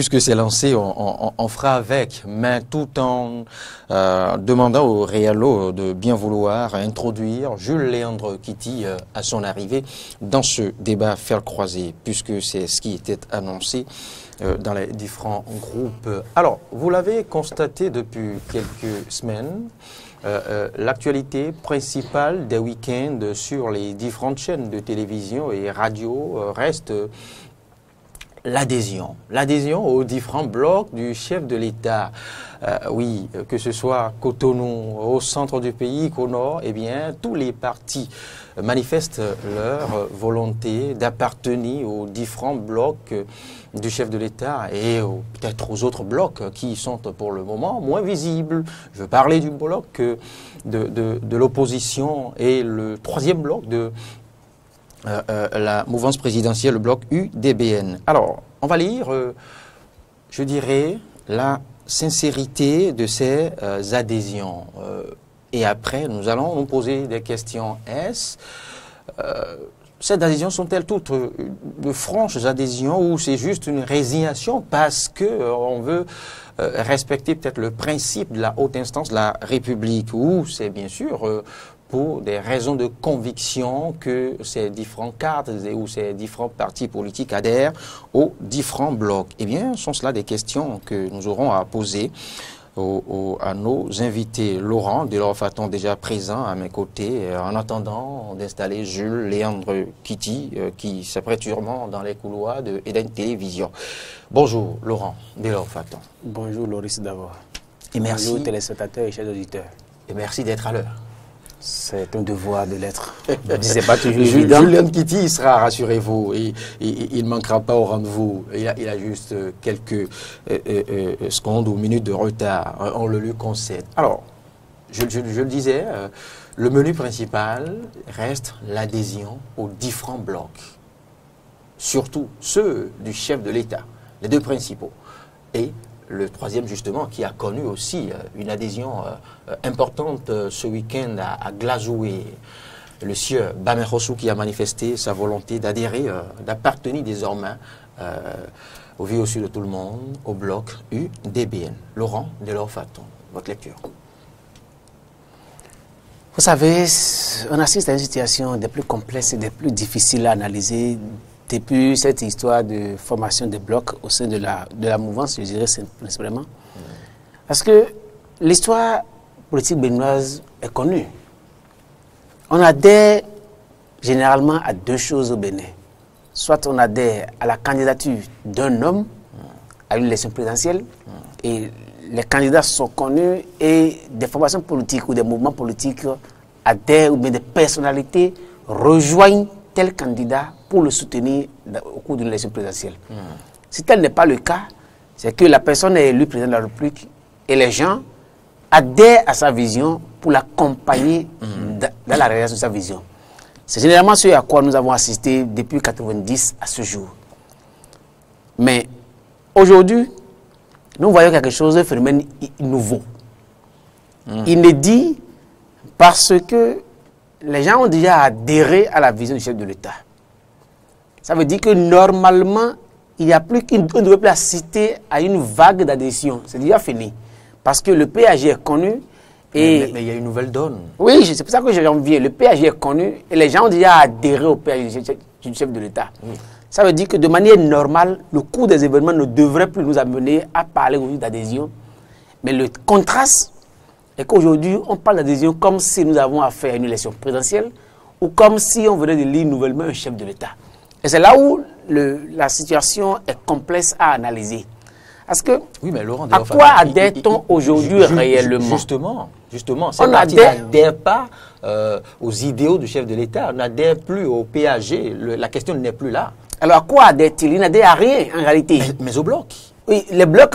puisque c'est lancé, on fera avec, mais tout en demandant au Réalo de bien vouloir introduire Jules Léandre Kitty à son arrivée dans ce débat fer croisé, puisque c'est ce qui était annoncé dans les différents groupes. Alors, vous l'avez constaté depuis quelques semaines, l'actualité principale des week-ends sur les différentes chaînes de télévision et radio reste l'adhésion. L'adhésion aux différents blocs du chef de l'État. Oui, que ce soit Cotonou, au centre du pays, qu'au nord, eh bien, tous les partis manifestent leur volonté d'appartenir aux différents blocs du chef de l'État et peut-être aux autres blocs qui sont pour le moment moins visibles. Je veux parler du bloc de l'opposition et le troisième bloc de la mouvance présidentielle, le bloc UDBN. Alors, on va lire, je dirais, la sincérité de ces adhésions. Et après, nous allons nous poser des questions. Ces adhésions sont-elles toutes de franches adhésions ou c'est juste une résignation parce qu'on veut respecter peut-être le principe de la haute instance de la République, ou c'est bien sûr pour des raisons de conviction que ces différents cadres ou ces différents partis politiques adhèrent aux différents blocs? Eh bien, sont-ce des questions que nous aurons à poser à nos invités. Laurent Delors-Faton, déjà présent à mes côtés, en attendant d'installer Jules Léandre Kitty, qui s'apprête sûrement dans les couloirs de Eden Télévision. Bonjour Laurent Delors-Faton. Bonjour Loris d'abord. Et merci. Bonjour téléspectateurs et chers auditeurs. Et merci d'être à l'heure. C'est un devoir de l'être. C'est pas toujours évident. Jules Léandre Kitty, il sera, rassurez-vous, il ne manquera pas au rendez-vous. Il a juste quelques secondes ou minutes de retard. On le lui concède. Alors, je le disais, le menu principal reste l'adhésion aux différents blocs. Surtout ceux du chef de l'État, les deux principaux. Et le troisième, justement, qui a connu aussi une adhésion importante ce week-end à Glazoué. Le sieur Bamerossou qui a manifesté sa volonté d'adhérer, d'appartenir désormais, au vu au sud de tout le monde, au bloc UDBN. Laurent Delors-Faton, votre lecture. Vous savez, on assiste à une situation des plus complexes et des plus difficiles à analyser depuis cette histoire de formation de blocs au sein de la mouvance, je dirais principalement. Parce que l'histoire politique béninoise est connue. On adhère généralement à deux choses au Bénin. Soit on adhère à la candidature d'un homme à une élection présidentielle, et les candidats sont connus, et des formations politiques ou des mouvements politiques adhèrent, ou bien des personnalités rejoignent tel candidat pour le soutenir au cours d'une élection présidentielle. Si tel n'est pas le cas, c'est que la personne est élue président de la République et les gens adhèrent à sa vision pour l'accompagner dans la réalisation de sa vision. C'est généralement ce à quoi nous avons assisté depuis 1990 à ce jour. Mais aujourd'hui, nous voyons quelque chose, un phénomène nouveau, inédit, parce que les gens ont déjà adhéré à la vision du chef de l'État. Ça veut dire que normalement, il n'y a plus qu'on ne devrait plus assister à une vague d'adhésion. C'est déjà fini. Parce que le PAG est connu. Et mais il y a une nouvelle donne. Oui, c'est pour ça que j'ai envie. Le PAG est connu et les gens ont déjà adhéré au PAG du chef de l'État. Ça veut dire que de manière normale, le cours des événements ne devrait plus nous amener à parler aujourd'hui d'adhésion. Mais le contraste est qu'aujourd'hui, on parle d'adhésion comme si nous avons affaire à une élection présidentielle ou comme si on venait de lire nouvellement un chef de l'État. Et c'est là où la situation est complexe à analyser. Parce que, oui, mais Laurent, à quoi adhère-t-on aujourd'hui réellement? Justement, ces partis n'adhèrent pas aux idéaux du chef de l'État, on n'adhère plus au PAG, la question n'est plus là. Alors à quoi adhère-t-il? Il n'adhère à rien en réalité. Mais au bloc. Oui, les blocs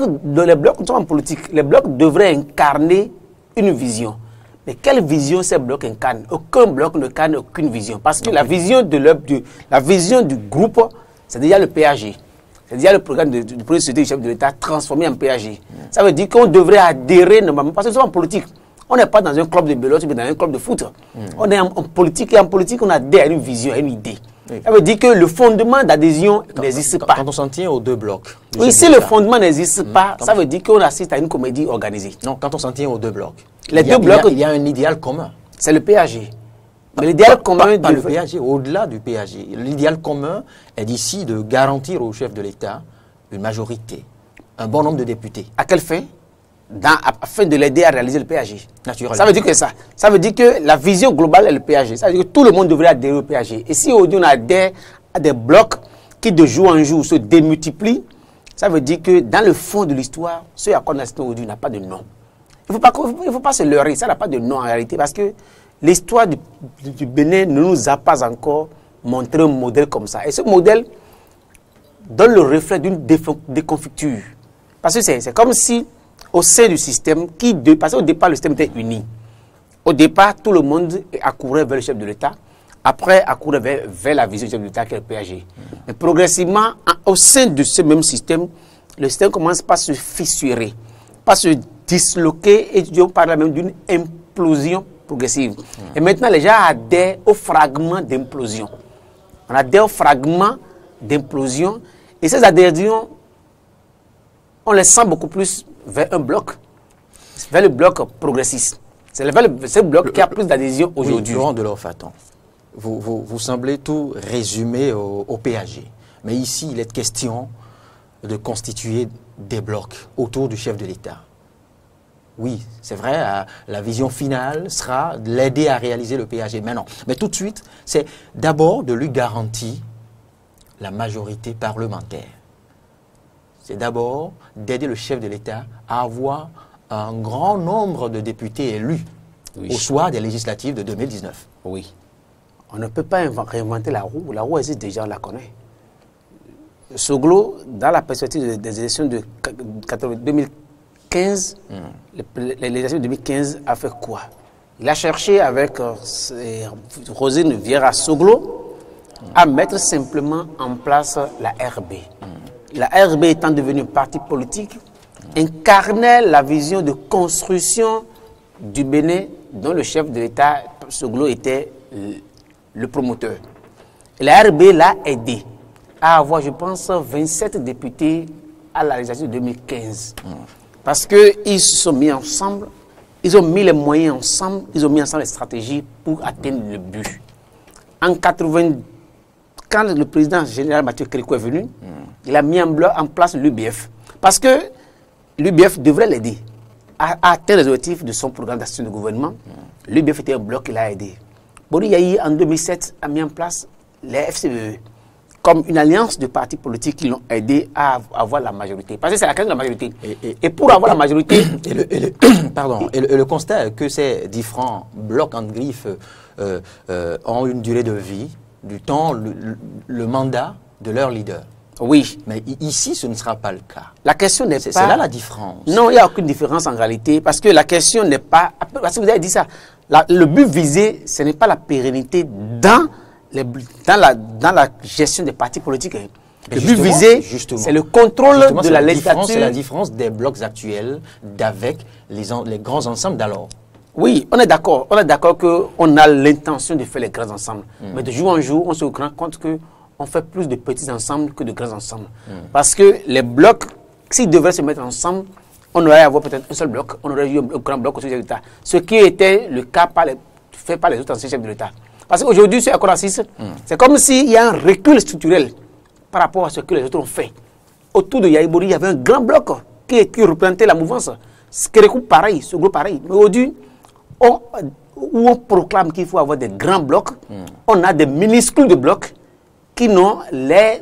sont en politique. Les blocs devraient incarner une vision. Mais quelle vision ces blocs incarnent? Aucun bloc ne incarne aucune vision. Parce que la vision du groupe, c'est déjà le PAG. C'est déjà le programme du premier secrétaire du chef de l'État transformé en PAG. Ça veut dire qu'on devrait adhérer normalement. Parce que nous sommes en politique. On n'est pas dans un club de belote, mais dans un club de foot. On est en politique, et en politique, on adhère à une vision, à une idée. Oui. Ça veut dire que le fondement d'adhésion n'existe pas. Quand on s'en tient aux deux blocs. Oui, si le fondement n'existe pas, ça veut dire qu'on assiste à une comédie organisée. Non, quand on s'en tient aux deux blocs. Les deux blocs, il y a un idéal commun. c'est le PAG. Mais l'idéal commun... Pas le PAG, au-delà du PAG. L'idéal commun est d'ici de garantir au chef de l'État une majorité, un bon nombre de députés. À quelle fin? Afin de l'aider à réaliser le PAG. Naturellement. Ça veut dire que ça. Ça veut dire que la vision globale est le PAG. Ça veut dire que tout le monde devrait adhérer au PAG. Et si aujourd'hui on adhère à des blocs qui de jour en jour se démultiplient, ça veut dire que dans le fond de l'histoire, ce à quoi on assiste aujourd'hui n'a pas de nom. Il ne faut pas se leurrer, ça n'a pas de nom en réalité, parce que l'histoire du Bénin ne nous a pas encore montré un modèle comme ça. Et ce modèle donne le reflet d'une déconfiture. Parce que c'est comme si, au sein du système, parce qu'au départ, le système était uni. Au départ, tout le monde accourait vers le chef de l'État. Après, accourait vers la vision du chef de l'État qui est le PAG. Mais progressivement, au sein de ce même système, le système commence par se fissurer, par se disloquer, et on parle même d'une implosion progressive. Et maintenant, les gens adhèrent aux fragments d'implosion. On adhère aux fragments d'implosion, et ces adhésions, on les sent beaucoup plus vers un bloc, vers le bloc progressiste. C'est ce bloc qui a plus d'adhésion aujourd'hui. Oui, Laurent Delors-Faton, vous semblez tout résumer au PAG. Mais ici, il est question de constituer des blocs autour du chef de l'État. Oui, c'est vrai, la vision finale sera de l'aider à réaliser le PAG. Mais non. Mais tout de suite, c'est d'abord de lui garantir la majorité parlementaire. C'est d'abord d'aider le chef de l'État à avoir un grand nombre de députés élus au soir des législatives de 2019. Oui. On ne peut pas réinventer la roue. La roue existe déjà, on la connaît. Soglo, dans la perspective des élections de 2015, les élections de 2015 a fait quoi? Il a cherché avec Rosine Vieira-Soglo à mettre simplement en place la RB. La RB étant devenue un parti politique, incarnait la vision de construction du Bénin dont le chef de l'État, Soglo, était le promoteur. Et la RB l'a aidé à avoir, je pense, 27 députés à la législature de 2015. Parce qu'ils se sont mis ensemble, ils ont mis les moyens ensemble, ils ont mis ensemble les stratégies pour atteindre le but. En 80, quand le président général Mathieu Kérékou est venu, il a mis en place l'UBF. Parce que l'UBF devrait l'aider à atteindre les objectifs de son programme d'action de gouvernement. L'UBF était un bloc qui l'a aidé. Bori Yahi, en 2007, a mis en place les FCVE comme une alliance de partis politiques qui l'ont aidé à avoir la majorité. Parce que c'est la question de la majorité. Et pour avoir la majorité... Et le constat est que ces différents blocs en griffe ont une durée de vie, du temps, le mandat de leur leader. Oui. Mais ici, ce ne sera pas le cas. La question n'est pas... C'est là la différence. Non, il n'y a aucune différence en réalité, parce que la question n'est pas... Parce que vous avez dit ça, le but visé, ce n'est pas la pérennité dans la gestion des partis politiques. Le but visé, c'est le contrôle de la législature. C'est la différence des blocs actuels d'avec les grands ensembles d'alors. Oui, on est d'accord. On est d'accord qu'on a l'intention de faire les grands ensembles. Mais de jour en jour, on se rend compte qu'on fait plus de petits ensembles que de grands ensembles. Parce que les blocs, s'ils devaient se mettre ensemble, on aurait avoir peut-être un seul bloc, on aurait eu un grand bloc au chef de l'État. Ce qui était le cas fait par les autres anciens chefs de l'État. Parce qu'aujourd'hui, ce à quoi on assiste, c'est comme s'il y a un recul structurel par rapport à ce que les autres ont fait. Autour de Yahi Bori, il y avait un grand bloc qui représentait la mouvance. Kérékou, pareil, ce groupe pareil. Mais aujourd'hui, où on proclame qu'il faut avoir des grands blocs, on a des minuscules de blocs qui n'ont l'air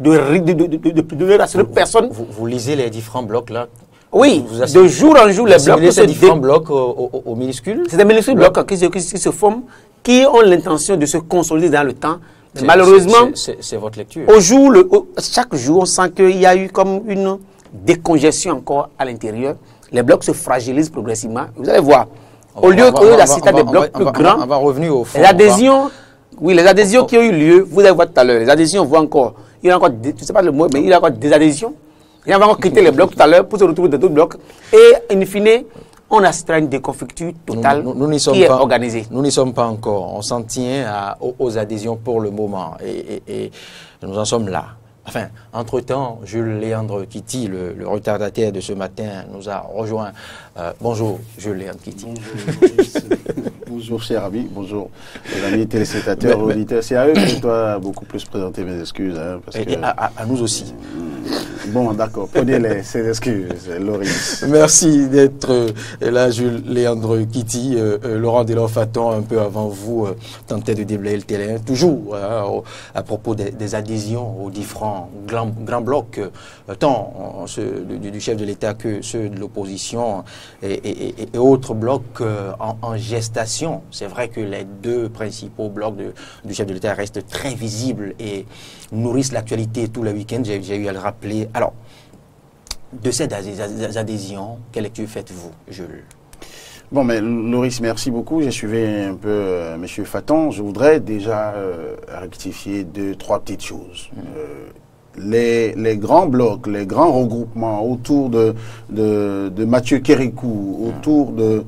de rassurer personne. Vous lisez les différents blocs là? Oui, de jour en jour, les blocs ces différents blocs aux minuscules? C'est des minuscules blocs qui se forment, qui ont l'intention de se consolider dans le temps. Mais malheureusement, c'est votre lecture. Chaque jour, on sent qu'il y a eu comme une décongestion encore à l'intérieur. Les blocs se fragilisent progressivement. Vous allez voir, au lieu d'assister à des blocs plus grands, on va revenir au fond. Les adhésions, les adhésions qui ont eu lieu, vous allez voir tout à l'heure, les adhésions, on voit encore, il y a encore, je ne sais pas le mot, mais il y a encore des adhésions. Il va encore quitter les blocs tout à l'heure pour se retrouver dans d'autres blocs. Et, in fine, on assiste à une déconfiture totale nous qui est organisée. Nous n'y sommes pas encore. On s'en tient aux adhésions pour le moment. Et nous en sommes là. Enfin, entre-temps, Jules Léandre Kitty, le retardataire de ce matin, nous a rejoint. Bonjour, Jules Léandre Kitty. Bonjour, cher ami. Bonjour, les amis téléspectateurs, auditeurs. C'est à eux que je dois beaucoup plus présenter mes excuses. Hein, parce que, à nous aussi. Bon, d'accord. Prenez ces excuses, Loris. Merci d'être là, Jules Léandre Kitty. Laurent Delors-Faton, un peu avant vous, tentait de déblayer le terrain. Toujours à propos des adhésions aux différents grands blocs, tant ceux du chef de l'État que ceux de l'opposition et autres blocs en gestation. C'est vrai que les deux principaux blocs du chef de l'État restent très visibles et nourrissent l'actualité tous les week-ends. J'ai eu à le rappeler. Alors, de ces adhésions, quelle lecture faites-vous, Jules? Bon, mais Loris, merci beaucoup. J'ai suivi un peu M. Faton. Je voudrais déjà rectifier 2-3 petites choses. Les grands blocs, les grands regroupements autour de Mathieu Kérékou, autour de...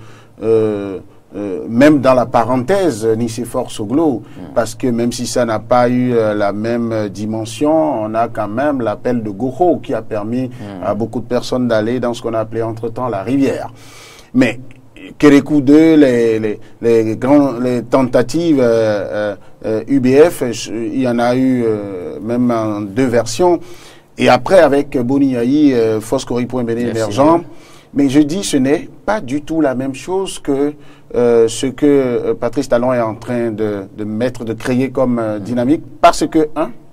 même dans la parenthèse, Nicéphore Soglo, parce que même si ça n'a pas eu la même dimension, on a quand même l'appel de Goro qui a permis à beaucoup de personnes d'aller dans ce qu'on a appelé entre-temps la rivière. Mais Kérékou 2, les tentatives UBF, il y en a eu même en 2 versions. Et après, avec Boniaï, Foscori.Béné émergent. Mais je dis, ce n'est pas du tout la même chose que ce que Patrice Talon est en train de créer comme dynamique. Parce que,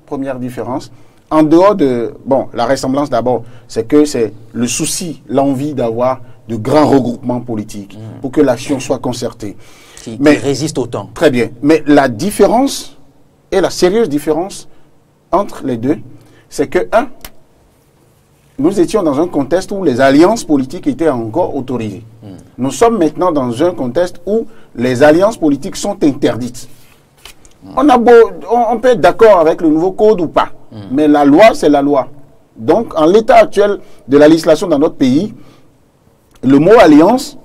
première différence, en dehors de... Bon, la ressemblance d'abord, c'est que c'est le souci, l'envie d'avoir de grands regroupements politiques pour que l'action soit concertée. Qui résiste au temps. Très bien. Mais la différence, et la sérieuse différence entre les deux, c'est que, nous étions dans un contexte où les alliances politiques étaient encore autorisées. Nous sommes maintenant dans un contexte où les alliances politiques sont interdites. On peut être d'accord avec le nouveau code ou pas, mais la loi, c'est la loi. Donc, en l'état actuel de la législation dans notre pays, le mot alliance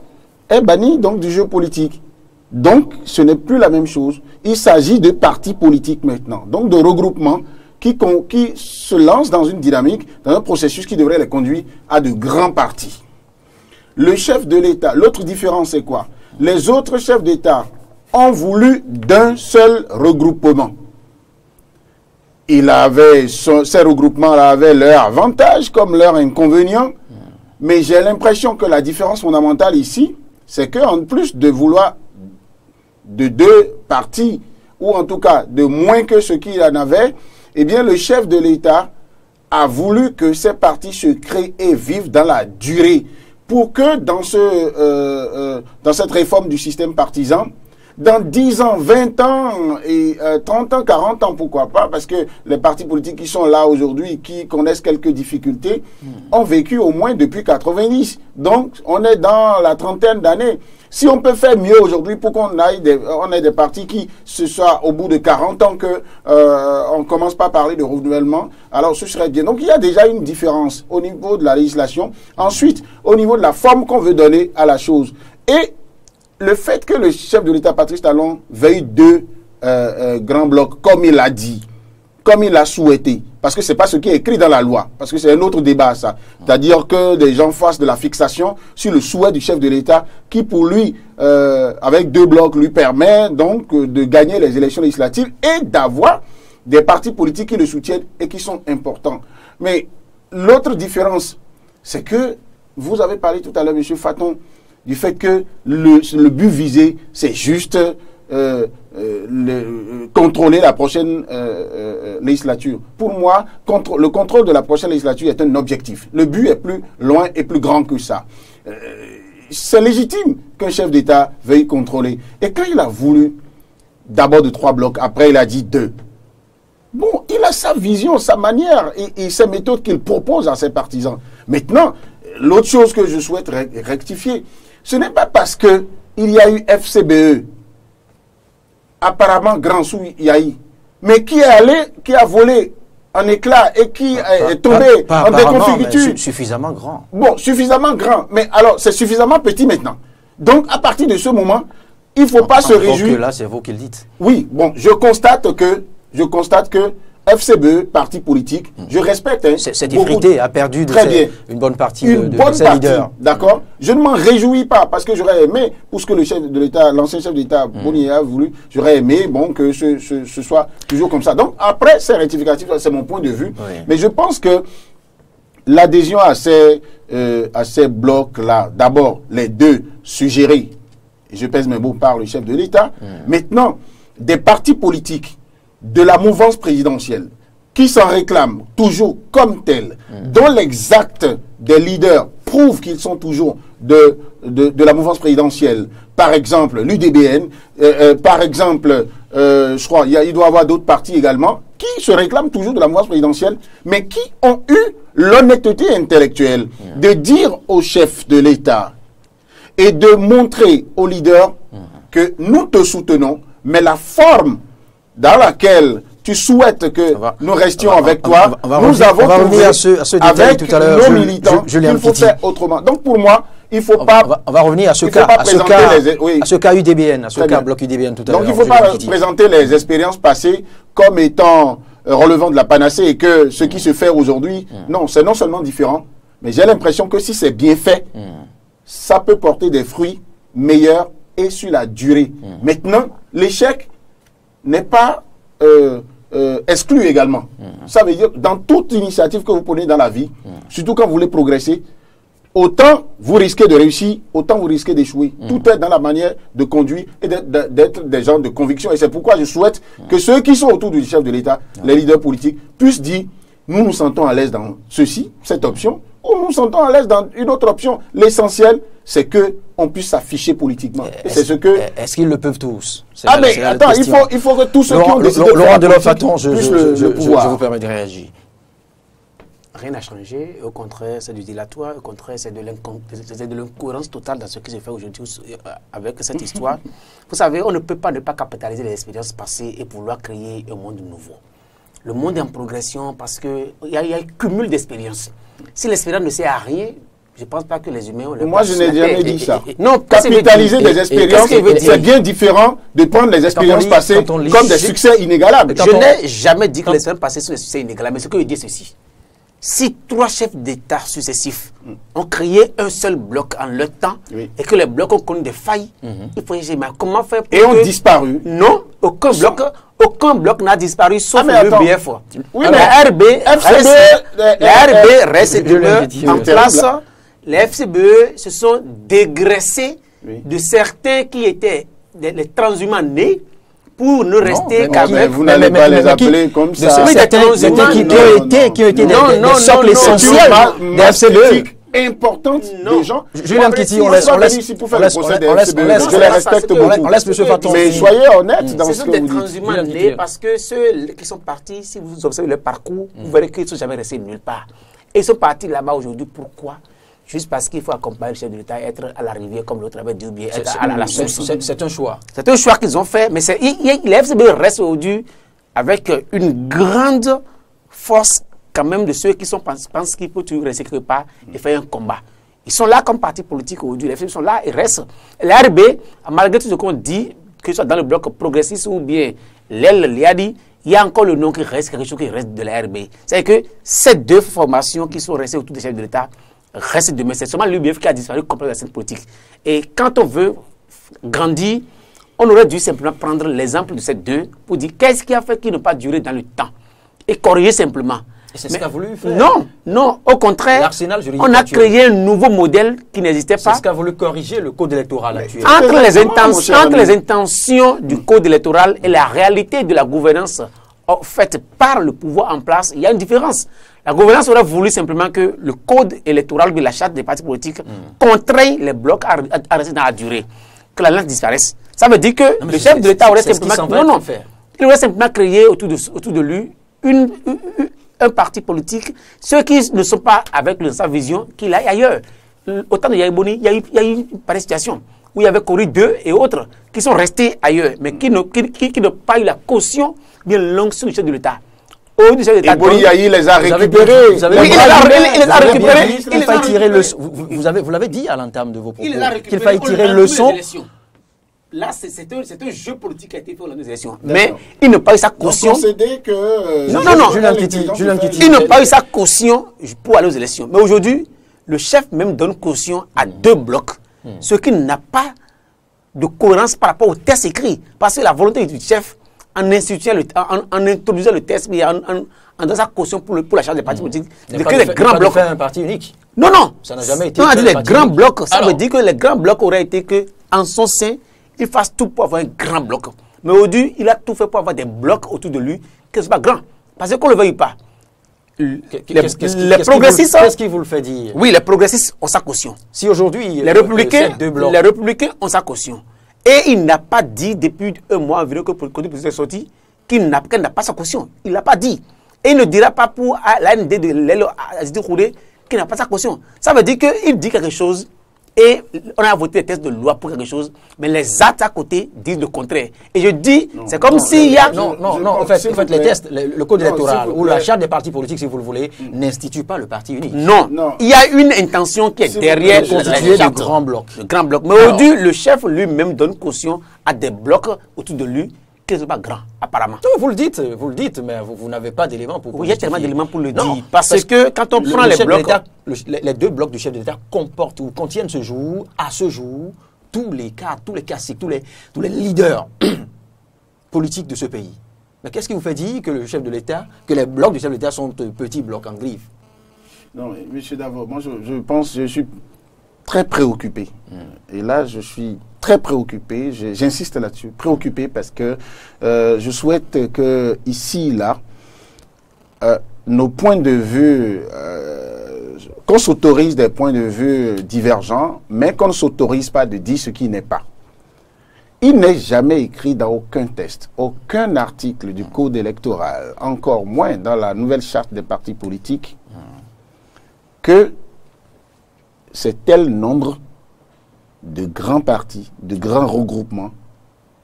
est banni donc du jeu politique. Donc, ce n'est plus la même chose. Il s'agit de partis politiques maintenant, donc de regroupements qui se lancent dans une dynamique, dans un processus qui devrait les conduire à de grands partis. Le chef de l'État, l'autre différence c'est quoi? Les autres chefs d'État ont voulu d'un seul regroupement. Ces regroupements-là avaient leurs avantages comme leurs inconvénients, mais j'ai l'impression que la différence fondamentale ici, c'est qu'en plus de vouloir de 2 partis, ou en tout cas de moins que ce qu'il en avait, eh bien le chef de l'État a voulu que ces partis se créent et vivent dans la durée, pour que dans cette réforme du système partisan, dans 10 ans, 20 ans, et 30 ans, 40 ans, pourquoi pas, parce que les partis politiques qui sont là aujourd'hui, qui connaissent quelques difficultés, ont vécu au moins depuis 90. Donc, on est dans la trentaine d'années. Si on peut faire mieux aujourd'hui pour qu'on ait des partis qui, ce soit au bout de 40 ans que on commence pas à parler de renouvellement, alors ce serait bien. Donc, il y a déjà une différence au niveau de la législation. Ensuite, au niveau de la forme qu'on veut donner à la chose. Et le fait que le chef de l'État, Patrice Talon, veuille 2 grands blocs, comme il a dit, comme il l'a souhaité, parce que ce n'est pas ce qui est écrit dans la loi, parce que c'est un autre débat, ça. C'est-à-dire que des gens fassent de la fixation sur le souhait du chef de l'État, qui pour lui, avec 2 blocs, lui permet donc de gagner les élections législatives et d'avoir des partis politiques qui le soutiennent et qui sont importants. Mais l'autre différence, c'est que vous avez parlé tout à l'heure, M. Faton, du fait que le but visé, c'est juste contrôler la prochaine législature. Pour moi, le contrôle de la prochaine législature est un objectif. Le but est plus loin et plus grand que ça. C'est légitime qu'un chef d'État veuille contrôler. Et quand il a voulu d'abord de 3 blocs, après il a dit 2. Bon, il a sa vision, sa manière et ses méthodes qu'il propose à ses partisans. Maintenant, l'autre chose que je souhaite rectifier, ce n'est pas parce qu'il y a eu FCBE, apparemment Grand Sou Yahi, mais qui a volé en éclats et qui est tombé pas en déconfiture. Suffisamment grand. Bon, suffisamment grand, mais alors c'est suffisamment petit maintenant. Donc à partir de ce moment, il ne faut pas se réjouir. Là, c'est vous qui le dites. Oui, bon, je constate que FCBE, parti politique, je respecte. Hein, cette effrité a perdu une bonne partie de ses leaders. D'accord. Je ne m'en réjouis pas parce que j'aurais aimé, pour ce que le chef de l'État, l'ancien chef de l'État, Boni a voulu, j'aurais aimé que ce soit toujours comme ça. Donc après, c'est rectificatif, c'est mon point de vue. Oui. Mais je pense que l'adhésion à ces blocs-là, d'abord les deux suggérés, et je pèse mes mots par le chef de l'État, maintenant, des partis politiques de la mouvance présidentielle qui s'en réclament toujours comme tels, dont l'exact des leaders prouve qu'ils sont toujours de la mouvance présidentielle. Par exemple, l'UDBN, par exemple, je crois, il doit y avoir d'autres partis également, qui se réclament toujours de la mouvance présidentielle, mais qui ont eu l'honnêteté intellectuelle de dire au chef de l'État et de montrer aux leaders que nous te soutenons, mais la forme dans laquelle tu souhaites que nous restions avec toi, nous avons trouvé à ce avec tout à l'heure, nos militants qu'il faut faire autrement. Donc pour moi, il ne faut pas... On va revenir à ce cas, à ce cas UDBN, à ce cas bloc UDBN tout à l'heure. Donc il ne faut pas présenter les expériences passées comme étant relevant de la panacée et que ce qui se fait aujourd'hui, non, c'est non seulement différent, mais j'ai l'impression que si c'est bien fait, ça peut porter des fruits meilleurs et sur la durée. Maintenant, l'échec n'est pas exclu également. Ça veut dire, dans toute initiative que vous prenez dans la vie, surtout quand vous voulez progresser, autant vous risquez de réussir, autant vous risquez d'échouer. Tout est dans la manière de conduire et d'être des gens de conviction. Et c'est pourquoi je souhaite que ceux qui sont autour du chef de l'État, les leaders politiques, puissent dire, nous nous sentons à l'aise dans ceci, cette option, ou nous nous sentons à l'aise dans une autre option. L'essentiel, c'est qu'on puisse s'afficher politiquement. C'est ce que... Est-ce qu'ils le peuvent tous? Ah mais attends, il faut que tous ceux qui ont décidé de Laurent faire Delors, je vous permets de réagir. Rien n'a changé, au contraire, c'est du dilatoire, au contraire, c'est de l'incohérence totale dans ce qui se fait aujourd'hui avec cette histoire. Vous savez, on ne peut pas ne pas capitaliser les expériences passées et vouloir créer un monde nouveau. Le monde est en progression parce qu'il y a un cumul d'expériences. Si l'expérience ne sert à rien, je ne pense pas que les humains ont le... Moi, je n'ai jamais dit ça. Non, capitaliser des expériences, c'est bien différent de prendre les expériences passées comme des succès inégalables. Je n'ai jamais dit que les expériences passées sont des succès inégalables, mais ce que je dis est ceci. Si 3 chefs d'État successifs ont créé un seul bloc en leur temps et que les blocs ont connu des failles, il faut essayer. Mais comment faire pour ont disparu? Non, aucun bloc n'a disparu sauf le BF. Oui, la RB reste en place. Les FCBE se sont dégraissés de certains qui étaient les transhumants nés pour ne rester qu'avec... Vous n'allez pas les appeler comme ça. Oui, des transhumants qui ont été des socles essentiels des FCBE. Importante des gens. Julien Kiti, on laisse M. Faton. Mais soyez honnête dans ce que vous dites. Ce sont des transhumants nés parce que ceux qui sont partis, si vous observez leur parcours, vous verrez qu'ils ne sont jamais restés nulle part. Et ils sont partis là-bas aujourd'hui. Pourquoi? Juste parce qu'il faut accompagner le chef de l'État, être à l'arrivée, comme l'autre avait dit, ou bien être à la source. C'est un choix. C'est un choix qu'ils ont fait, mais les FCB restent aujourd'hui avec une grande force quand même de ceux qui pensent qu'il faut toujours rester quelque part et faire un combat. Ils sont là comme parti politique aujourd'hui, les FCB sont là et restent. L'ARB, malgré tout ce qu'on dit, que ce soit dans le bloc progressiste ou bien l'aile Liadi, il y a encore le nom qui reste, quelque chose qui reste de l'ARB. C'est-à-dire que ces deux formations qui sont restées autour des chefs de l'État reste demain. C'est seulement l'UBF qui a disparu complètement de la scène politique. Et quand on veut grandir, on aurait dû simplement prendre l'exemple de ces deux pour dire qu'est-ce qui a fait qu'ils n'ont pas duré dans le temps et corriger simplement. Et c'est ce qu'a voulu faire. Non, au contraire, on a créé un nouveau modèle qui n'existait pas. C'est ce qu'a voulu corriger le code électoral actuel. Entre les intentions du code électoral et la réalité de la gouvernance faite par le pouvoir en place, il y a une différence. La gouvernance aurait voulu simplement que le code électoral de la charte des partis politiques contraigne les blocs à rester dans la durée, que la lance disparaisse. Ça veut dire que le chef de l'État aurait simplement... Il aurait simplement créé autour de lui un parti politique, ceux qui ne sont pas avec sa vision, qu'il aille ailleurs. Au temps de Yaïboni, il y a eu une pareille situation où il y avait Corée 2 et autres qui sont restés ailleurs, mais qui n'ont pas eu la caution bien longue sur le chef de l'État. Aujourd'hui, chef d'État Et Boli Yahi les a récupérés. Oui, il les a récupérés. Il faille tirer le son. Vous l'avez dit à l'entame de vos propos. Il les a récupérés. Qu'il faille tirer le son. Là, c'est un jeu politique qui a été fait aux élections. Mais il n'a pas eu sa caution. Non. Julien Kitty. Il n'a pas eu sa caution pour aller aux élections. Mais aujourd'hui, le chef même donne caution à 2 blocs, ce qui n'a pas de cohérence par rapport au test écrit. Parce que la volonté du chef, en introduisant le test, mais en donnant sa caution pour la charge des partis politiques, de créer des grands blocs. Faire un parti unique. Non. Ça n'a jamais été. On a dit les grands blocs. Ça veut dire que les grands blocs auraient été qu'en son sein, il fasse tout pour avoir un grand bloc. Mais aujourd'hui, il a tout fait pour avoir des blocs autour de lui, que ce n'est pas grand. Parce qu'on ne le veuille pas. Les progressistes... Qu'est-ce qui vous le fait dire? Oui, les progressistes ont sa caution. Si aujourd'hui... Les républicains ont sa caution. Et il n'a pas dit depuis un mois environ que le Code est sorti qu'elle n'a pas sa caution. Il ne l'a pas dit. Et il ne dira pas pour l'AND de Lelo Azidi Khouré qu'il n'a pas sa caution. Ça veut dire qu'il dit quelque chose et on a voté des tests de loi pour quelque chose, mais les actes à côté disent le contraire. Et je dis, c'est comme s'il y a... Non, en fait les tests, le code électoral ou la charte des partis politiques, si vous le voulez, n'institue pas le parti unique. Non, il y a une intention qui est derrière constituée de grands blocs. Mais aujourd'hui, le chef lui-même donne caution à des blocs autour de lui qui ne sont pas grands, apparemment. Vous le dites, mais vous n'avez pas d'éléments pour... Oui, il y a tellement d'éléments pour le dire. Parce que quand on prend les blocs... Les 2 blocs du chef de l'État comportent ou contiennent à ce jour, tous les classiques, tous les leaders politiques de ce pays. Mais qu'est-ce qui vous fait dire que le chef de l'État, que les blocs du chef de l'État sont petits blocs en griffe? Non, monsieur Davo, moi je suis très préoccupé. Et là, je suis très préoccupé, j'insiste là-dessus, préoccupé parce que je souhaite que ici, là, nos points de vue, qu'on s'autorise des points de vue divergents, mais qu'on ne s'autorise pas de dire ce qui n'est pas. Il n'est jamais écrit dans aucun texte, aucun article du Code électoral, encore moins dans la nouvelle charte des partis politiques, que c'est tel nombre de grands partis, de grands regroupements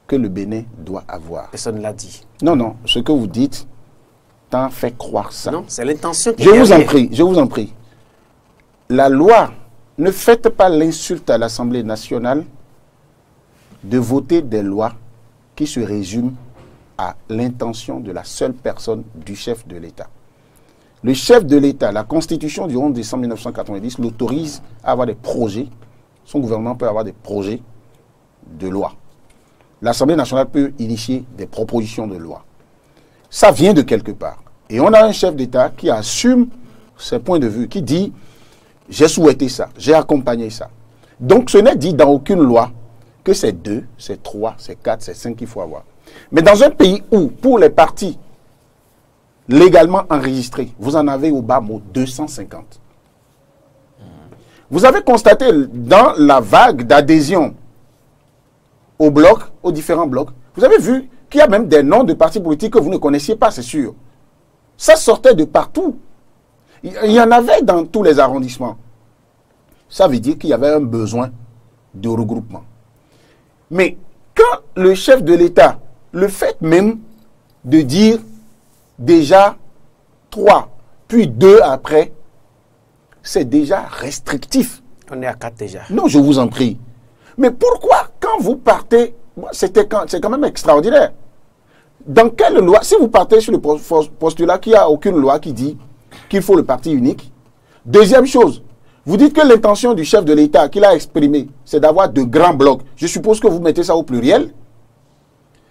que le Bénin doit avoir. Personne ne l'a dit. Non, ce que vous dites t'en fait croire ça. Non, c'est l'intention qui je vous en prie. La loi, ne faites pas l'insulte à l'Assemblée nationale de voter des lois qui se résument à l'intention de la seule personne du chef de l'État. Le chef de l'État, la Constitution du 11 décembre 1990 l'autorise à avoir des projets. Son gouvernement peut avoir des projets de loi. L'Assemblée nationale peut initier des propositions de loi. Ça vient de quelque part. Et on a un chef d'État qui assume ses points de vue, qui dit « j'ai souhaité ça, j'ai accompagné ça ». Donc ce n'est dit dans aucune loi que c'est 2, c'est 3, c'est 4, c'est 5 qu'il faut avoir. Mais dans un pays où, pour les partis légalement enregistrés, vous en avez au bas mot 250. Vous avez constaté dans la vague d'adhésion au bloc, aux différents blocs, vous avez vu qu'il y a même des noms de partis politiques que vous ne connaissiez pas, c'est sûr. Ça sortait de partout. Il y en avait dans tous les arrondissements. Ça veut dire qu'il y avait un besoin de regroupement. Mais quand le chef de l'État, le fait même de dire déjà 3, puis 2 après, c'est déjà restrictif. On est à 4 déjà. Non, je vous en prie. Mais pourquoi, quand vous partez, c'est quand même extraordinaire. Dans quelle loi, si vous partez sur le postulat qu'il n'y a aucune loi qui dit qu'il faut le parti unique, deuxième chose, vous dites que l'intention du chef de l'État qu'il a exprimée, c'est d'avoir de grands blocs. Je suppose que vous mettez ça au pluriel.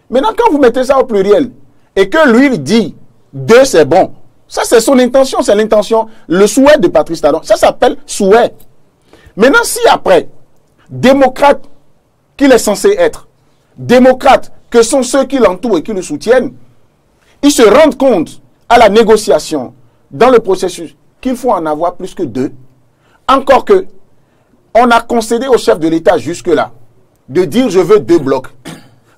Maintenant, quand vous mettez ça au pluriel, et que lui il dit 2 c'est bon, ça c'est son intention, c'est l'intention, le souhait de Patrice Talon, ça s'appelle souhait. Maintenant, si après, démocrate qu'il est censé être, démocrate que sont ceux qui l'entourent et qui le soutiennent, ils se rendent compte à la négociation, dans le processus, qu'il faut en avoir plus que 2. Encore que, on a concédé au chef de l'État jusque-là de dire je veux 2 blocs.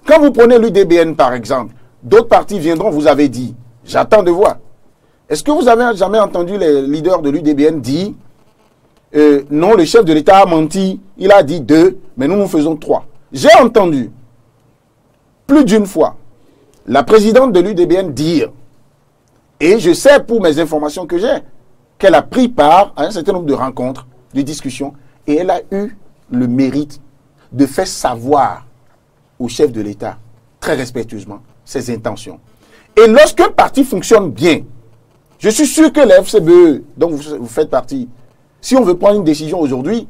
Quand vous prenez l'UDBN par exemple, d'autres partis viendront, vous avez dit, j'attends de voir. Est-ce que vous avez jamais entendu les leaders de l'UDBN dire non, le chef de l'État a menti, il a dit 2, mais nous faisons 3. J'ai entendu plus d'une fois la présidente de l'UDBN dire, Et je sais, pour mes informations que j'ai, qu'elle a pris part à un certain nombre de rencontres, de discussions, et elle a eu le mérite de faire savoir au chef de l'État, très respectueusement, ses intentions. Et lorsqu'un parti fonctionne bien, je suis sûr que la FCBE, dont vous faites partie, si on veut prendre une décision aujourd'hui,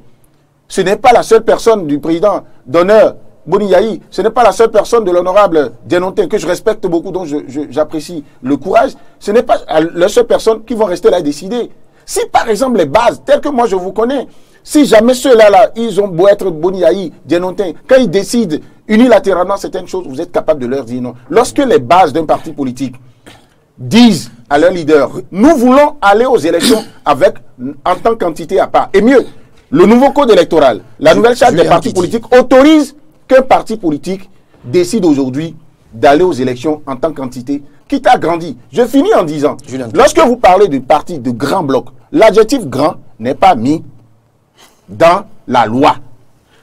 ce n'est pas la seule personne du président d'honneur, Boni Yayi, ce n'est pas la seule personne de l'honorable Dianontin, que je respecte beaucoup, dont j'apprécie le courage, ce n'est pas la seule personne qui vont rester là et décider. Si par exemple les bases, telles que moi je vous connais, si jamais ceux-là, ils ont beau être Boni Yayi, Dianontin, quand ils décident unilatéralement certaines choses, vous êtes capable de leur dire non. Lorsque les bases d'un parti politique disent à leur leader, nous voulons aller aux élections avec, en tant qu'entité à part, et mieux, le nouveau code électoral, la nouvelle charte des partis politiques autorise qu'un parti politique décide aujourd'hui d'aller aux élections en tant qu'entité, quitte à grandir. Je finis en disant, lorsque vous parlez de parti de grand bloc, l'adjectif grand n'est pas mis dans la loi.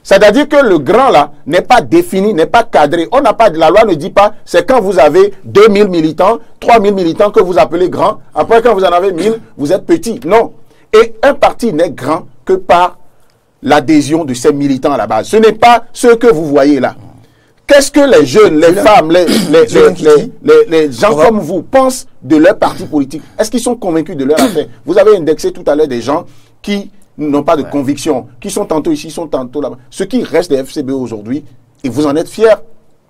C'est-à-dire que le grand là n'est pas défini, n'est pas cadré. On n'a pas, la loi ne dit pas, c'est quand vous avez 2000 militants, 3000 militants que vous appelez grand. Après, quand vous en avez 1000, vous êtes petit. Non. Et un parti n'est grand que par l'adhésion de ces militants à la base. Ce n'est pas ce que vous voyez là. Qu'est-ce que les jeunes, les femmes, les gens comme vous pensent de leur parti politique? Est-ce qu'ils sont convaincus de leur affaire? Vous avez indexé tout à l'heure des gens qui n'ont pas de conviction, qui sont tantôt ici, sont tantôt là-bas. Ce qui reste des FCBE aujourd'hui, et vous en êtes fiers,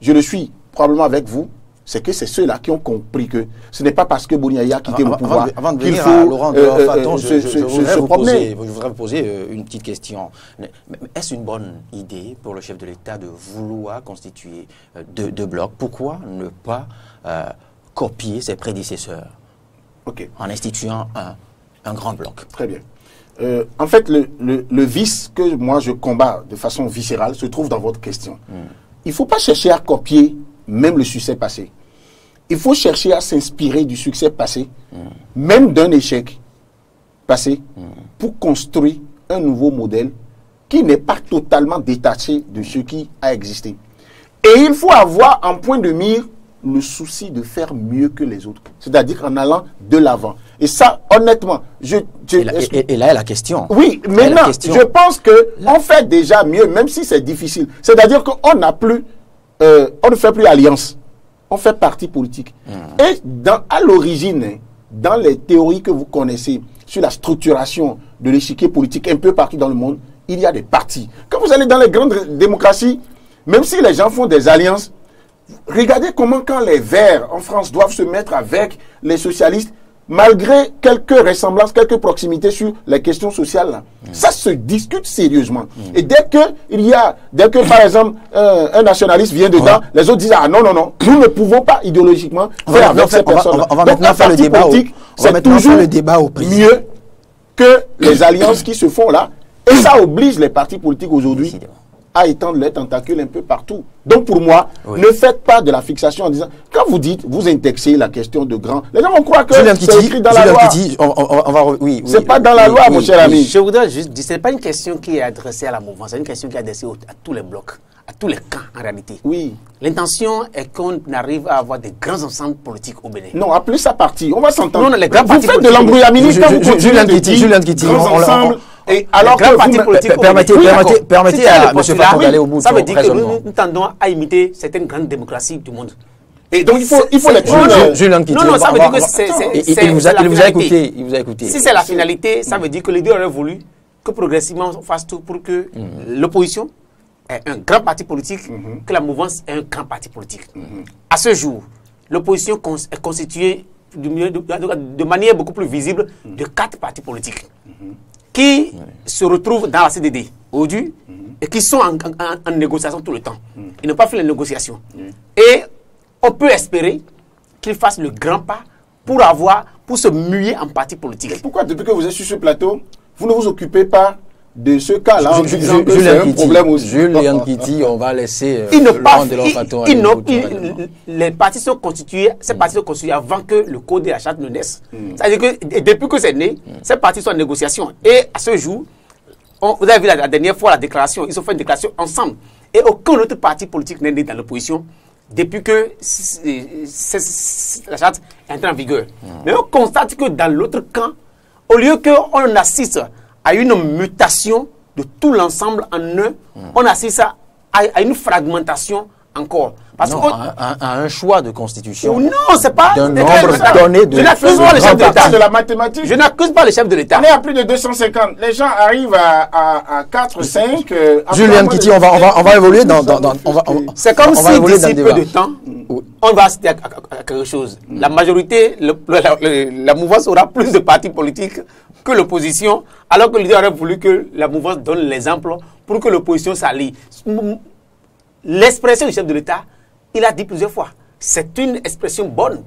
je le suis probablement avec vous, c'est que c'est ceux-là qui ont compris que ce n'est pas parce que Boni Yayi a quitté le pouvoir qu'il faut Laurent Faton, je voudrais vous poser une petite question. Est-ce une bonne idée pour le chef de l'État de vouloir constituer deux blocs? Pourquoi ne pas copier ses prédécesseurs en instituant un grand bloc? Très bien. En fait, le vice que moi je combats de façon viscérale se trouve dans votre question. Il ne faut pas chercher à copier même le succès passé. Il faut chercher à s'inspirer du succès passé, même d'un échec passé, pour construire un nouveau modèle qui n'est pas totalement détaché de ce qui a existé. Et il faut avoir en point de mire le souci de faire mieux que les autres, c'est-à-dire en allant de l'avant. Et ça, honnêtement, et là est la question. Oui, maintenant, je pense qu'on fait déjà mieux, même si c'est difficile. C'est-à-dire qu'on n'a plus, on ne fait plus alliance, on fait parti politique. Et à l'origine, dans les théories que vous connaissez sur la structuration de l'échiquier politique un peu partout dans le monde, il y a des partis. Quand vous allez dans les grandes démocraties, même si les gens font des alliances, regardez comment quand les Verts en France doivent se mettre avec les socialistes, malgré quelques ressemblances, quelques proximités sur les questions sociales, là, ça se discute sérieusement. Et dès que par exemple un nationaliste vient dedans, les autres disent ah non, nous ne pouvons pas idéologiquement faire avec ces personnes. On va maintenant faire le débat c'est toujours mieux que les alliances qui se font là. Et ça oblige les partis politiques aujourd'hui à étendre les tentacules un peu partout. Donc pour moi, ne faites pas de la fixation en disant, quand vous dites, vous indexez la question de grand, les gens vont croire que c'est écrit dans la loi. C'est pas dans la loi, mon cher ami. Je voudrais juste dire, ce n'est pas une question qui est adressée à la mouvance, c'est une question qui est adressée à tous les blocs, à tous les camps en réalité. Oui. L'intention est qu'on arrive à avoir des grands ensembles politiques au Bénin. Non, appelez ça parti, on va s'entendre. Non, les grands vous faites de l'embrouillamini quand vous continuez de dire grands ensembles. Et alors que permettez à M. Faton d'aller au bout. Ça veut dire que nous tendons à imiter certaines grandes démocraties du monde. Et donc il faut les tuer. Non, ça veut dire que c'est il vous a écouté. Si c'est la finalité, ça veut dire que les deux auraient voulu que progressivement on fasse tout pour que l'opposition ait un grand parti politique, que la mouvance ait un grand parti politique. À ce jour, l'opposition est constituée de manière beaucoup plus visible de 4 partis politiques qui se retrouvent dans la CDD aujourd'hui et qui sont en négociation tout le temps. Ils n'ont pas fait les négociations. Et on peut espérer qu'ils fassent le grand pas pour se muer en parti politique. Et pourquoi depuis que vous êtes sur ce plateau, vous ne vous occupez pas de ce cas-là en disant que c'est un problème aussi? Julien Kitty, on va laisser les partis sont constitués, ces partis sont constitués avant que le code de la charte ne naisse. C'est-à-dire que depuis que c'est né, ces partis sont en négociation. Et à ce jour, vous avez vu la dernière fois la déclaration, ils ont fait une déclaration ensemble. Et aucun autre parti politique n'est né dans l'opposition depuis que la charte est entrée en vigueur. Mais on constate que dans l'autre camp, au lieu qu'on assiste à une mutation de tout l'ensemble en un, on assiste à une fragmentation encore. Parce non, à un choix de constitution. Non, c'est pas d'un nombre donné de. Je n'accuse pas les chefs de l'État. De la mathématique. Je n'accuse pas les chefs de l'État. On est à plus de 250. Les gens arrivent à 4, 5. Julien Kitty, on va évoluer dans. C'est comme si d'ici peu de temps, Oui. on va assister à quelque chose. La majorité, la mouvance aura plus de partis politiques que l'opposition, alors que l'idée aurait voulu que la mouvance donne l'exemple pour que l'opposition s'allie. L'expression du chef de l'État, il a dit plusieurs fois, c'est une expression bonne,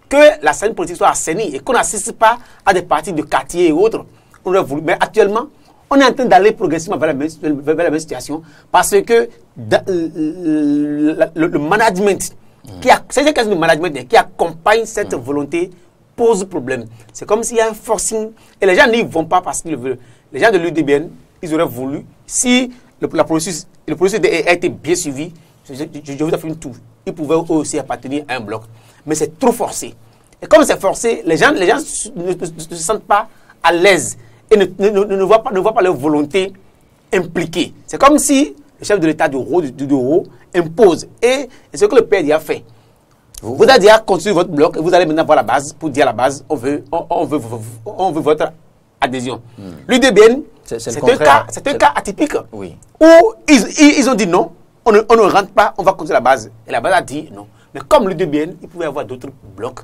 que la scène politique soit assainie et qu'on n'assiste pas à des partis de quartier et autres. On aurait voulu. Mais actuellement, on est en train d'aller progressivement vers la même situation parce que le management, c'est une question de management qui accompagne cette volonté pose problème. C'est comme s'il y a un forcing et les gens n'y vont pas parce qu'ils le veulent. Les gens de l'UDBN, ils auraient voulu, si le processus a été bien suivi, je vous affirme tout, ils pouvaient aussi appartenir à un bloc. Mais c'est trop forcé. Et comme c'est forcé, les gens ne se sentent pas à l'aise et ne voient pas leur volonté impliquée. C'est comme si le chef de l'État du Doro impose. Et ce que le PRD a fait. Vous avez déjà construit votre bloc et vous allez maintenant voir la base pour dire à la base, on veut votre adhésion. L'UDBN, c'est un cas atypique. Oui. Où ils ont dit non, on ne rentre pas, on va construire la base. Et la base a dit non. Mais comme l'UDBN, il pouvait y avoir d'autres blocs,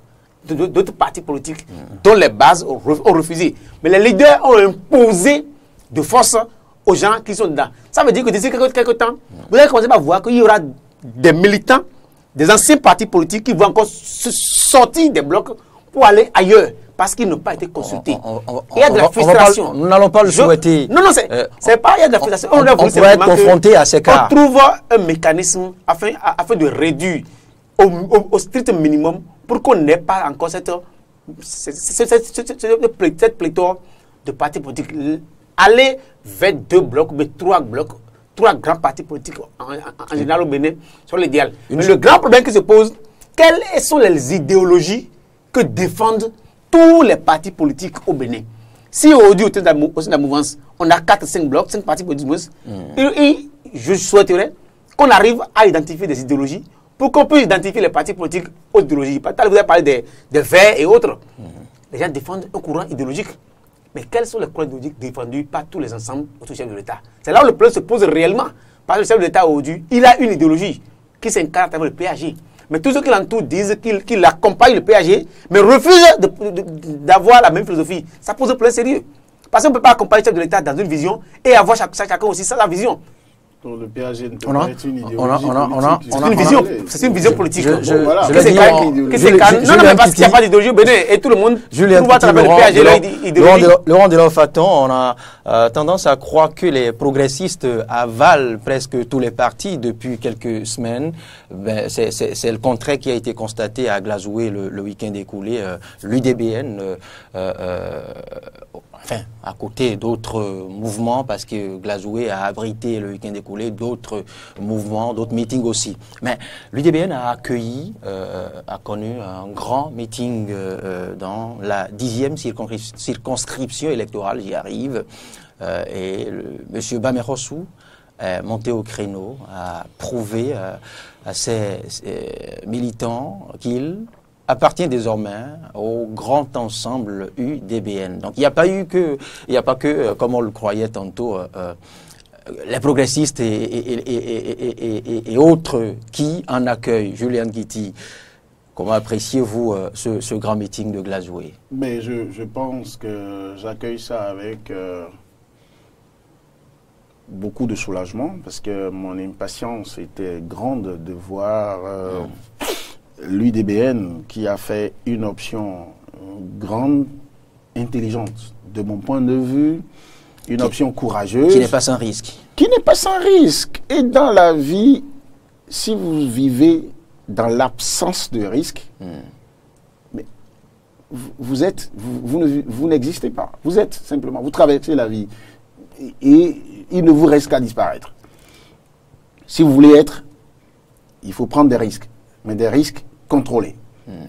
d'autres partis politiques dont les bases ont refusé. Mais les leaders ont imposé de force aux gens qui sont dedans. Ça veut dire que d'ici quelques temps, vous allez commencer à voir qu'il y aura des militants, des anciens partis politiques qui vont encore sortir des blocs pour aller ailleurs parce qu'ils n'ont pas été consultés. Il y a de la frustration. Nous n'allons pas le souhaiter. Non, c'est pas, il y a de la frustration. On pourrait être confronté à ces cas. On trouve un mécanisme afin de réduire au strict minimum pour qu'on n'ait pas encore cette pléthore de partis politiques. Aller vers 2 blocs, mais 3 blocs, 3 grands partis politiques en général au Bénin sont l'idéal. Mais le grand problème qui se pose, quelles sont les idéologies que défendent tous les partis politiques au Bénin? Si aujourd'hui, au sein de la mouvance, on a 4-5 blocs, 5 partis politiques, et je souhaiterais qu'on arrive à identifier des idéologies pour qu'on puisse identifier les partis politiques aux idéologies. Vous avez parlé des Verts et autres. Les gens défendent un courant idéologique. Mais quels sont les courants idéologiques défendus par tous les ensembles autour du chef de l'État? C'est là où le problème se pose réellement. Parce que le chef de l'État aujourd'hui, il a une idéologie qui s'incarne à travers le PAG. Mais tous ceux qui l'entourent disent qu'ils accompagnent le PAG, mais refusent d'avoir la même philosophie. Ça pose un problème sérieux. Parce qu'on ne peut pas accompagner le chef de l'État dans une vision et avoir chacun aussi sa vision. Donc le PAG ne peut pas être une idéologie politique. C'est une vision politique. Non, mais parce qu'il n'y a pas d'idéologie au Bénin et tout le monde trouve à travers le PAG l'idéologie. Laurent Delors-Faton, on a tendance à croire que les progressistes avalent presque tous les partis depuis quelques semaines. Ben, c'est le contraire qui a été constaté à Glazoué le week-end écoulé. L'UDBN, à côté d'autres mouvements, parce que Glazoué a abrité le week-end écoulé d'autres mouvements, d'autres meetings aussi. Mais l'UDBN a accueilli, a connu un grand meeting dans la 10e circonscription électorale, j'y arrive, et M. Bamerossou est monté au créneau, a prouvé à ses militants qu'il appartient désormais au grand ensemble UDBN. Donc il n'y a pas que, comme on le croyait tantôt, les progressistes et autres qui en accueillent. Julien Kitty, comment appréciez-vous ce grand meeting de Glazoué? Mais je pense que j'accueille ça avec beaucoup de soulagement parce que mon impatience était grande de voir l'UDBN qui a fait une option grande, intelligente, de mon point de vue, une option courageuse. Qui n'est pas sans risque. Qui n'est pas sans risque. Et dans la vie, si vous vivez dans l'absence de risque, mais vous n'existez pas. Vous êtes simplement, vous traversez la vie et il ne vous reste qu'à disparaître. Si vous voulez être, il faut prendre des risques. mais des risques contrôlés.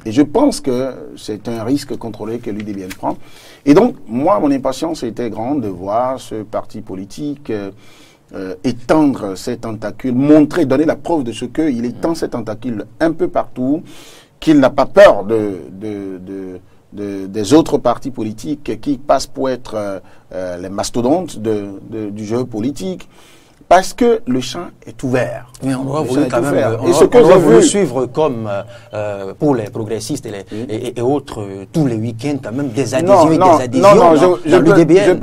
Et je pense que c'est un risque contrôlé que l'UDBN prend. Et donc, moi, mon impatience était grande de voir ce parti politique étendre ses tentacules, montrer, donner la preuve de ce qu'il étend ses tentacules un peu partout, qu'il n'a pas peur des autres partis politiques qui passent pour être les mastodontes du jeu politique. Parce que le champ est ouvert. Mais on doit voulu quand même, on doit voulu suivre comme pour les progressistes et autres tous les week-ends quand même des adhésions et des adhésions dans l'UDBN.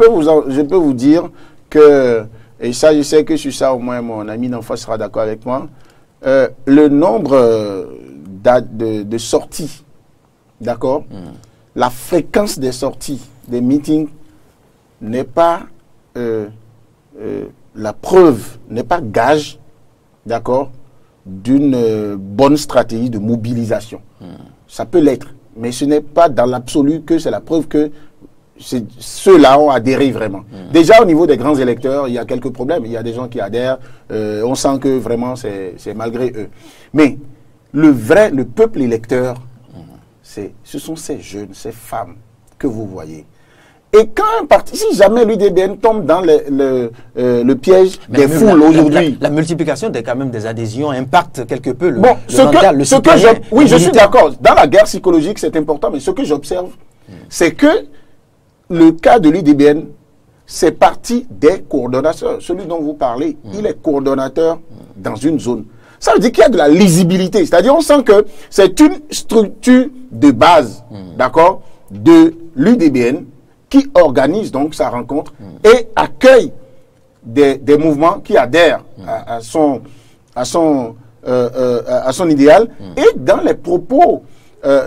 Je peux vous dire que, et ça je sais que sur ça au moins mon ami d'en face sera d'accord avec moi, le nombre de sorties, d'accord, la fréquence des sorties, des meetings n'est pas la preuve, n'est pas gage, d'accord, d'une bonne stratégie de mobilisation. Ça peut l'être, mais ce n'est pas dans l'absolu que c'est la preuve que ceux-là ont adhéré vraiment. Déjà au niveau des grands électeurs, il y a quelques problèmes. Il y a des gens qui adhèrent, on sent que vraiment c'est malgré eux. Mais le peuple électeur, ce sont ces jeunes, ces femmes que vous voyez. Et quand un parti, si jamais l'UDBN tombe dans le piège des foules aujourd'hui... La multiplication quand même des adhésions impacte quelque peu le oui, je suis d'accord. Dans la guerre psychologique, c'est important, mais ce que j'observe, c'est que le cas de l'UDBN, c'est parti des coordonnateurs. Celui dont vous parlez, il est coordonnateur dans une zone. Ça veut dire qu'il y a de la lisibilité. C'est-à-dire, on sent que c'est une structure de base, d'accord, de l'UDBN, qui organise donc sa rencontre et accueille des mouvements qui adhèrent à son idéal. Et dans les propos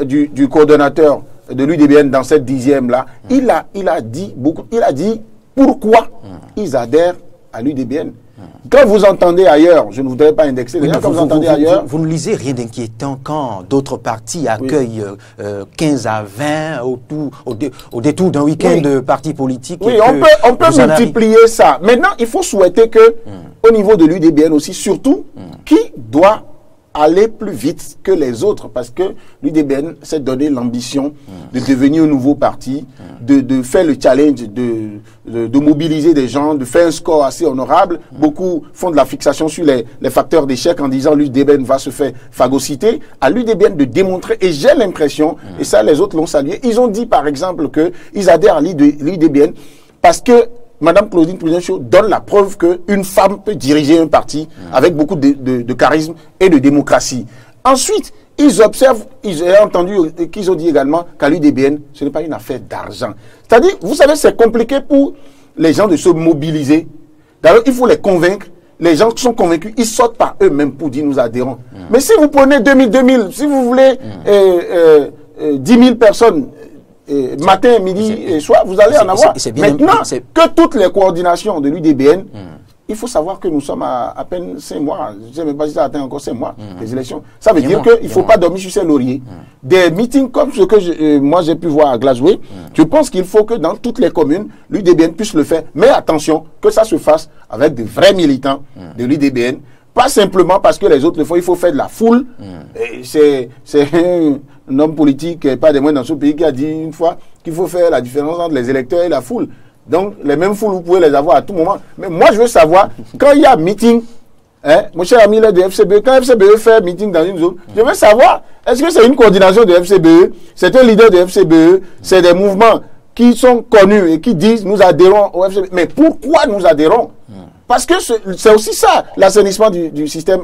du coordonnateur de l'UDBN dans cette 10e-là, il a dit pourquoi ils adhèrent à l'UDBN. Quand vous entendez ailleurs, je ne voudrais pas indexer, oui, quand vous entendez ailleurs... Vous ne lisez rien d'inquiétant quand d'autres partis accueillent 15 à 20 au détour d'un week-end de partis politiques. Oui, on peut multiplier ça. Maintenant, il faut souhaiter que, au niveau de l'UDBN aussi, surtout, qui doit aller plus vite que les autres, parce que l'UDBN s'est donné l'ambition de devenir un nouveau parti, de faire le challenge, de mobiliser des gens, de faire un score assez honorable. Beaucoup font de la fixation sur les facteurs d'échec en disant l'UDBN va se faire phagocyter. À l'UDBN de démontrer, et j'ai l'impression, et ça les autres l'ont salué, ils ont dit par exemple qu'ils adhèrent à l'UDBN parce que Madame Claudine Prudentiaux donne la preuve qu'une femme peut diriger un parti avec beaucoup de charisme et de démocratie. Ensuite, ils observent, j'ai entendu qu'ils ont dit également qu'à l'UDBN, ce n'est pas une affaire d'argent. C'est-à-dire, vous savez, c'est compliqué pour les gens de se mobiliser. D'ailleurs, il faut les convaincre. Les gens qui sont convaincus, ils sortent par eux-mêmes pour dire nous adhérons. Mais si vous prenez 2000, si vous voulez 10 000 personnes, matin, midi et soir, vous allez en avoir. Maintenant, que toutes les coordinations de l'UDBN, il faut savoir que nous sommes à peine 5 mois, je ne sais même pas si ça atteint encore 5 mois, les élections. Ça veut dire qu'il ne faut pas dormir sur ses lauriers. Des meetings comme ce que moi j'ai pu voir à Glasgow, je pense qu'il faut que dans toutes les communes, l'UDBN puisse le faire. Mais attention, que ça se fasse avec de vrais militants de l'UDBN. Pas simplement parce que les autres le font, il faut faire de la foule. C'est un homme politique, pas des moindres dans ce pays, qui a dit une fois qu'il faut faire la différence entre les électeurs et la foule. Donc, les mêmes foules, vous pouvez les avoir à tout moment. Mais moi, je veux savoir, quand il y a meeting, mon cher ami là, de FCBE, quand FCBE fait meeting dans une zone, je veux savoir, est-ce que c'est une coordination de FCBE, c'est un leader de FCBE, c'est des mouvements qui sont connus et qui disent nous adhérons au FCBE. Mais pourquoi nous adhérons? Parce que c'est aussi ça, l'assainissement du système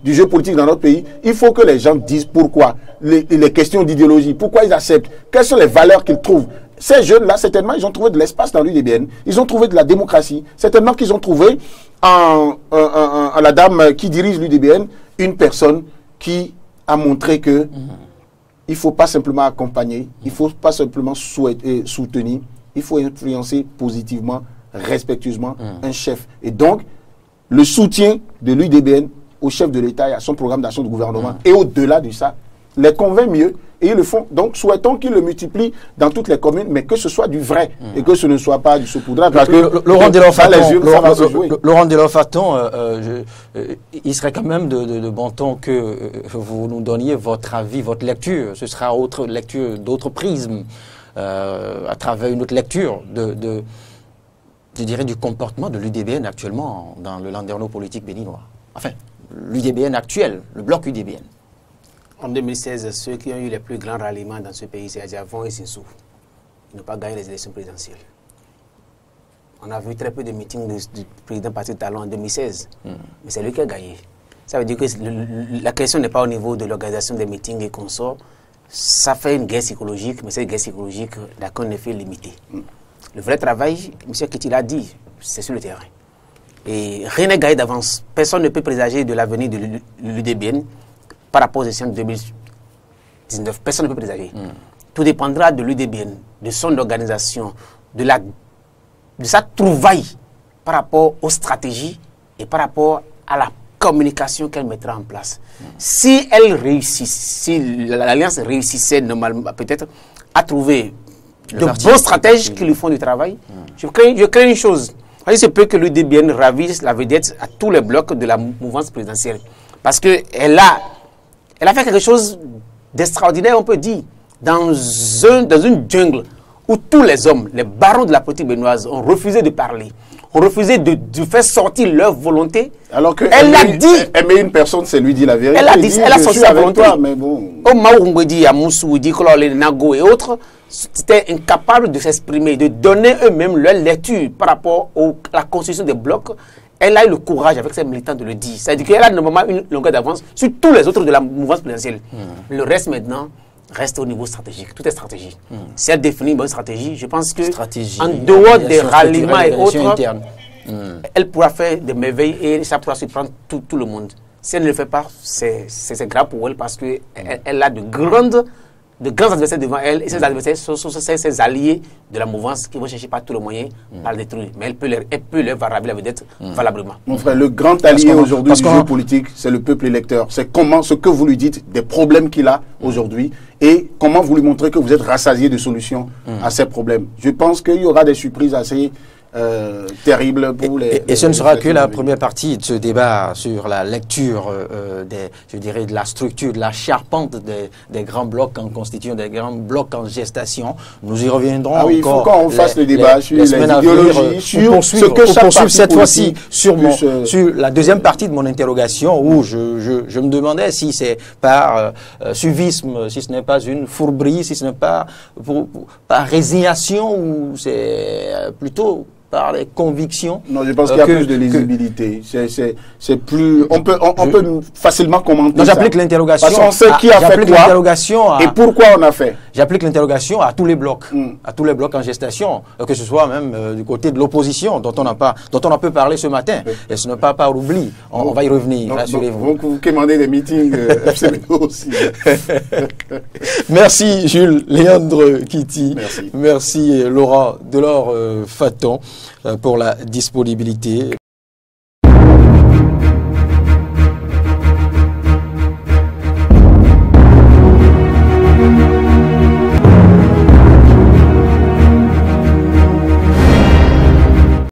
du jeu politique dans notre pays. Il faut que les gens disent pourquoi, les questions d'idéologie, pourquoi ils acceptent, quelles sont les valeurs qu'ils trouvent. Ces jeunes-là, certainement, ils ont trouvé de l'espace dans l'UDBN, ils ont trouvé de la démocratie. Certainement qu'ils ont trouvé en la dame qui dirige l'UDBN une personne qui a montré que il ne faut pas simplement accompagner, il ne faut pas simplement soutenir, il faut influencer positivement, respectueusement un chef. Et donc, le soutien de l'UDBN au chef de l'État et à son programme d'action de gouvernement. Et au-delà de ça, les convainc mieux et ils le font. Donc, souhaitons qu'ils le multiplient dans toutes les communes, mais que ce soit du vrai et que ce ne soit pas du saupoudrage. Parce que Laurent Delors-Faton, il serait quand même de bon ton que vous nous donniez votre avis, votre lecture. Ce sera autre lecture, d'autres prismes, à travers une autre lecture je dirais, du comportement de l'UDBN actuellement dans le landerneau politique béninois. Enfin, l'UDBN actuel, le bloc UDBN. En 2016, ceux qui ont eu les plus grands ralliements dans ce pays, c'est Adjavon et Sinsou. Ils n'ont pas gagné les élections présidentielles. On a vu très peu de meetings du président Patrick Talon en 2016, mais c'est lui qui a gagné. Ça veut dire que la question n'est pas au niveau de l'organisation des meetings et consorts. Ça fait une guerre psychologique, mais cette guerre psychologique n'a qu'un effet limité. Le vrai travail, M. Kitty l'a dit, c'est sur le terrain. Et rien n'est gagné d'avance. Personne ne peut présager de l'avenir de l'UDBN par rapport aux élections de 2019. Personne ne peut présager. Tout dépendra de l'UDBN, de son organisation, de sa trouvaille par rapport aux stratégies et par rapport à la communication qu'elle mettra en place. Si elle réussit, si l'Alliance réussissait normalement, peut-être, à trouver de bons stratèges qui lui font du travail, je crains une chose. Il se peut que l'UDBN ravisse la vedette à tous les blocs de la mouvance présidentielle. Parce qu'elle a fait quelque chose d'extraordinaire, on peut dire, dans une jungle où tous les hommes, les barons de la politique béninoise, ont refusé de parler, ont refusé de faire sortir leur volonté. Alors que elle a dit, aimer une personne, c'est lui dire la vérité. Elle a dit, elle a sorti sa volonté. Mais bon. Au Maourungwedi, à Moussou, Dikolole, Nago et autres, c'était incapable de s'exprimer, de donner eux-mêmes leur lecture par rapport à la constitution des blocs. Elle a eu le courage avec ses militants de le dire. C'est-à-dire qu'elle a normalement une longueur d'avance sur tous les autres de la mouvance présidentielle. Le reste maintenant reste au niveau stratégique. Tout est stratégie. Si elle définit une bonne stratégie, je pense que en dehors des ralliements et autres, elle pourra faire des merveilles et ça pourra surprendre tout le monde. Si elle ne le fait pas, c'est grave pour elle parce qu'elle a de grands adversaires devant elle et ces adversaires sont ses alliés de la mouvance qui vont chercher par tous les moyens à le détruire. Mais elle peut leur ravir la vedette valablement. Mon frère, le grand allié aujourd'hui du jeu politique, c'est le peuple électeur. C'est comment ce que vous lui dites, des problèmes qu'il a aujourd'hui et comment vous lui montrez que vous êtes rassasié de solutions à ces problèmes. Je pense qu'il y aura des surprises assez terrible pour et ce ne sera que la première partie de ce débat sur la lecture je dirais de la structure, de la charpente des grands blocs en constitution, des grands blocs en gestation. Nous y reviendrons encore. Il faut qu'on fasse le débat sur les idéologies, sur ce que chaque parti cette fois-ci sur la deuxième partie de mon interrogation où je me demandais si c'est par suivisme, si ce n'est pas une fourberie, si ce n'est pas par résignation ou c'est plutôt par les convictions. Non, je pense qu'il y a plus de lisibilité. C'est plus. On peut facilement commenter. Non, j'applique l'interrogation. Parce qu'on sait qui a fait quoi et pourquoi on a fait. J'applique l'interrogation à tous les blocs, à tous les blocs en gestation, que ce soit même du côté de l'opposition, dont on a peu parlé ce matin. Et ce n'est pas par oubli. On va y revenir, rassurez-vous. Donc vous commandez des meetings FCBO aussi. Merci Jules Léandre Kitty. Merci Laurent Delors-Faton pour la disponibilité.